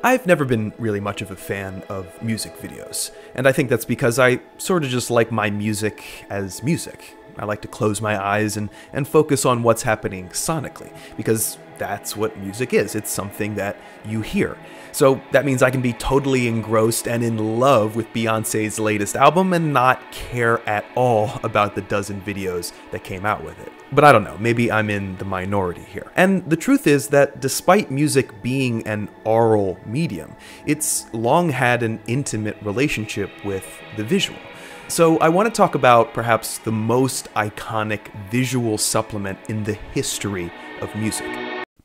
I've never been really much of a fan of music videos, and I think that's because I sort of just like my music as music. I like to close my eyes and focus on what's happening sonically, because that's what music is. It's something that you hear. So that means I can be totally engrossed and in love with Beyoncé's latest album and not care at all about the dozen videos that came out with it. But I don't know, maybe I'm in the minority here. And the truth is that despite music being an oral medium, it's long had an intimate relationship with the visual. So I want to talk about perhaps the most iconic visual supplement in the history of music.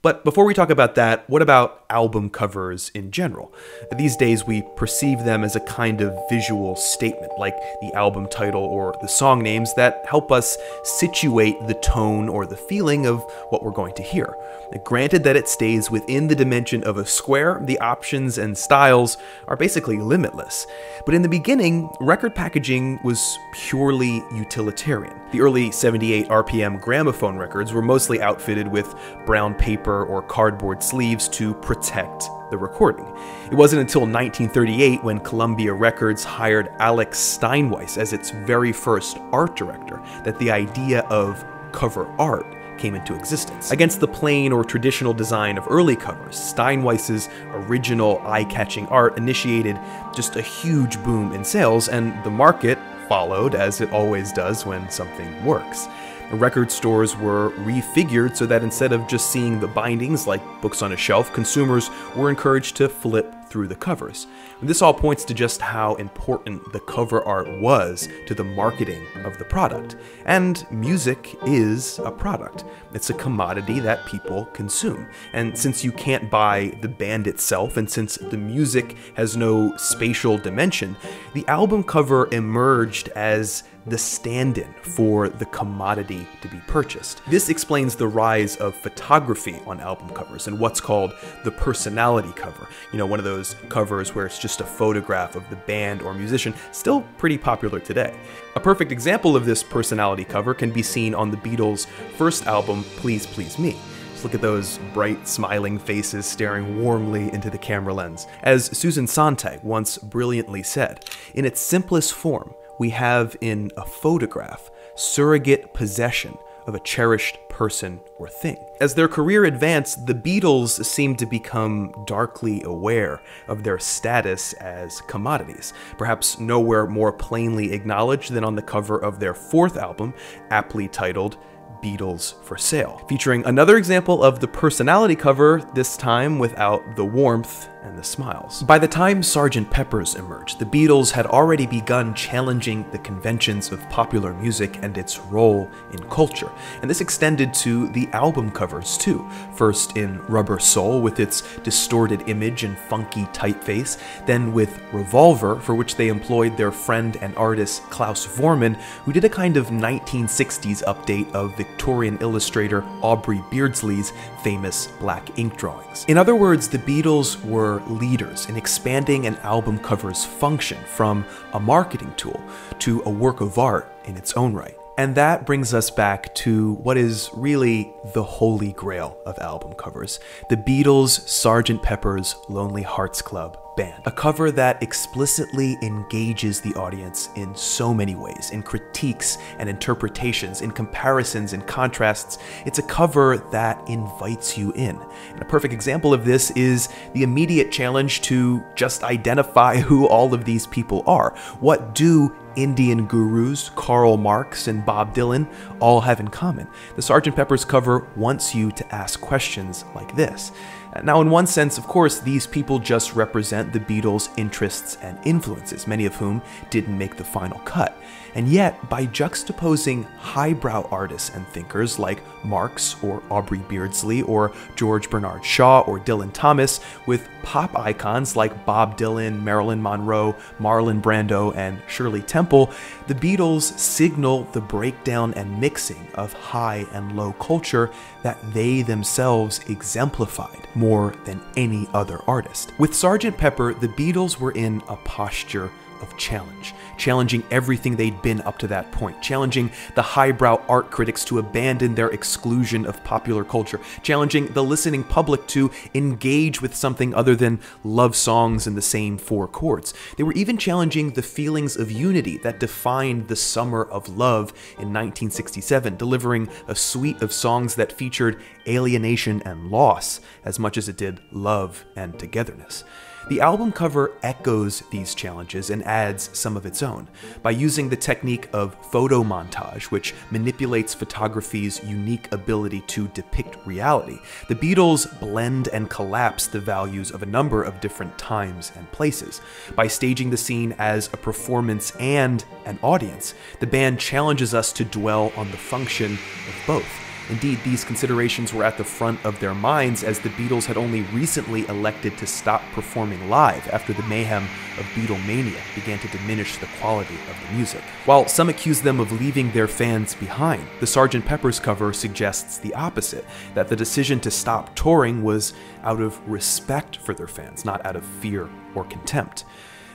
But before we talk about that, what about album covers in general? These days we perceive them as a kind of visual statement, like the album title or the song names that help us situate the tone or the feeling of what we're going to hear. Granted that it stays within the dimension of a square, the options and styles are basically limitless. But in the beginning, record packaging was purely utilitarian. The early 78 RPM gramophone records were mostly outfitted with brown paper or cardboard sleeves to protect the recording. It wasn't until 1938 when Columbia Records hired Alex Steinweiss as its very first art director that the idea of cover art came into existence. Against the plain or traditional design of early covers, Steinweiss's original eye-catching art initiated just a huge boom in sales, and the market followed, as it always does when something works. Record stores were refigured so that instead of just seeing the bindings like books on a shelf, consumers were encouraged to flip through the covers. And this all points to just how important the cover art was to the marketing of the product. And music is a product. It's a commodity that people consume. And since you can't buy the band itself, and since the music has no spatial dimension, the album cover emerged as the stand-in for the commodity to be purchased. This explains the rise of photography on album covers and what's called the personality cover. You know, one of those covers where it's just a photograph of the band or musician, still pretty popular today. A perfect example of this personality cover can be seen on the Beatles' first album, Please Please Me. Just look at those bright, smiling faces staring warmly into the camera lens. As Susan Sontag once brilliantly said, in its simplest form, we have in a photograph surrogate possession of a cherished person or thing. As their career advanced, the Beatles seemed to become darkly aware of their status as commodities, perhaps nowhere more plainly acknowledged than on the cover of their fourth album, aptly titled Beatles for Sale, featuring another example of the personality cover, this time without the warmth and the smiles. By the time Sgt. Pepper's emerged, the Beatles had already begun challenging the conventions of popular music and its role in culture, and this extended to the album covers too. First in Rubber Soul with its distorted image and funky typeface, then with Revolver, for which they employed their friend and artist Klaus Voormann, who did a kind of 1960s update of Victorian illustrator Aubrey Beardsley's famous black ink drawings. In other words, the Beatles were leaders in expanding an album cover's function from a marketing tool to a work of art in its own right. And that brings us back to what is really the holy grail of album covers, the Beatles' Sgt. Pepper's Lonely Hearts Club Band. A cover that explicitly engages the audience in so many ways, in critiques and interpretations, in comparisons and contrasts. It's a cover that invites you in. And a perfect example of this is the immediate challenge to just identify who all of these people are. What do Indian gurus Karl Marx and Bob Dylan all have in common? The Sgt. Pepper's cover wants you to ask questions like this. Now, in one sense, of course, these people just represent the Beatles' interests and influences, many of whom didn't make the final cut. And yet, by juxtaposing highbrow artists and thinkers like Marx or Aubrey Beardsley or George Bernard Shaw or Dylan Thomas with pop icons like Bob Dylan, Marilyn Monroe, Marlon Brando, and Shirley Temple, the Beatles signal the breakdown and mixing of high and low culture that they themselves exemplified more than any other artist. With Sgt. Pepper, the Beatles were in a posture of challenge, challenging everything they'd been up to that point, challenging the highbrow art critics to abandon their exclusion of popular culture, challenging the listening public to engage with something other than love songs in the same four chords. They were even challenging the feelings of unity that defined the summer of love in 1967, delivering a suite of songs that featured alienation and loss as much as it did love and togetherness. The album cover echoes these challenges and adds some of its own by using the technique of photo montage, which manipulates photography's unique ability to depict reality. The Beatles blend and collapse the values of a number of different times and places. By staging the scene as a performance and an audience, the band challenges us to dwell on the function of both. Indeed, these considerations were at the front of their minds as the Beatles had only recently elected to stop performing live after the mayhem of Beatlemania began to diminish the quality of the music. While some accuse them of leaving their fans behind, the Sgt. Pepper's cover suggests the opposite, that the decision to stop touring was out of respect for their fans, not out of fear or contempt.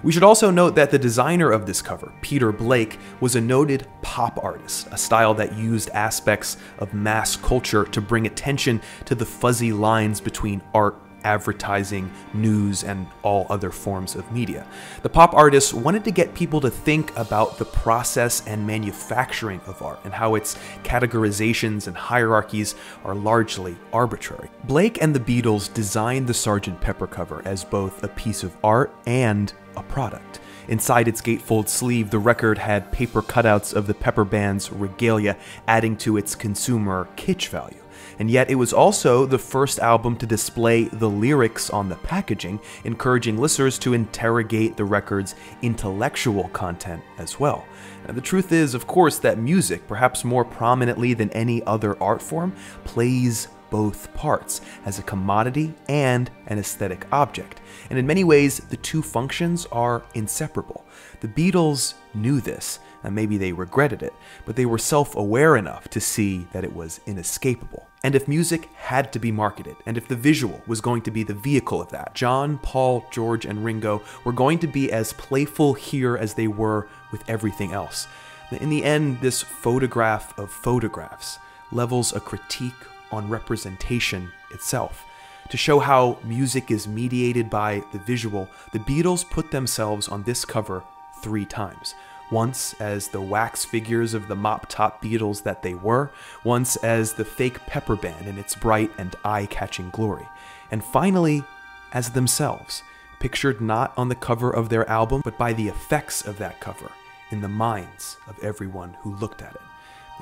We should also note that the designer of this cover, Peter Blake, was a noted pop artist, a style that used aspects of mass culture to bring attention to the fuzzy lines between art, advertising, news, and all other forms of media. The pop artists wanted to get people to think about the process and manufacturing of art and how its categorizations and hierarchies are largely arbitrary. Blake and the Beatles designed the Sgt. Pepper cover as both a piece of art and a product. Inside its gatefold sleeve, the record had paper cutouts of the Pepper Band's regalia, adding to its consumer kitsch value. And yet it was also the first album to display the lyrics on the packaging, encouraging listeners to interrogate the record's intellectual content as well. Now, the truth is, of course, that music, perhaps more prominently than any other art form, plays both parts as a commodity and an aesthetic object. And in many ways, the two functions are inseparable. The Beatles knew this, and maybe they regretted it, but they were self-aware enough to see that it was inescapable. And if music had to be marketed, and if the visual was going to be the vehicle of that, John, Paul, George, and Ringo were going to be as playful here as they were with everything else. In the end, this photograph of photographs levels a critique on representation itself. To show how music is mediated by the visual, the Beatles put themselves on this cover 3 times. Once as the wax figures of the mop-top Beatles that they were, once as the fake Pepper Band in its bright and eye-catching glory, and finally as themselves, pictured not on the cover of their album, but by the effects of that cover in the minds of everyone who looked at it.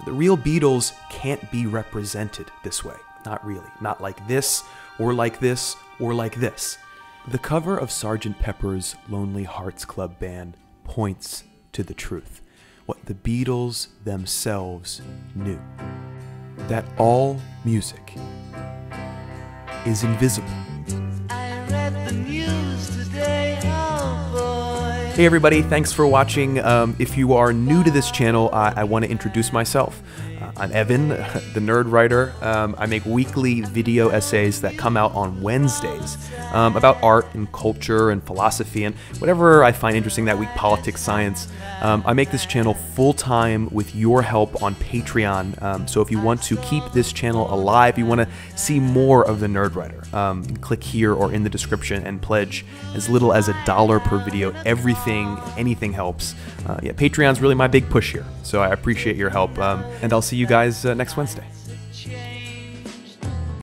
The real Beatles can't be represented this way. Not really. Not like this, or like this, or like this. The cover of Sgt. Pepper's Lonely Hearts Club Band points to the truth, what the Beatles themselves knew, that all music is invisible. I read the news today, oh boy. Hey everybody, thanks for watching. If you are new to this channel, I want to introduce myself. I'm Evan, the Nerd Writer. I make weekly video essays that come out on Wednesdays about art and culture and philosophy and whatever I find interesting that week, politics, science. I make this channel full-time with your help on Patreon. So if you want to keep this channel alive, you want to see more of the Nerd Writer, click here or in the description and pledge as little as $1 per video. Everything, anything helps. Yeah, Patreon's really my big push here, so I appreciate your help, and I'll see you guys next Wednesday.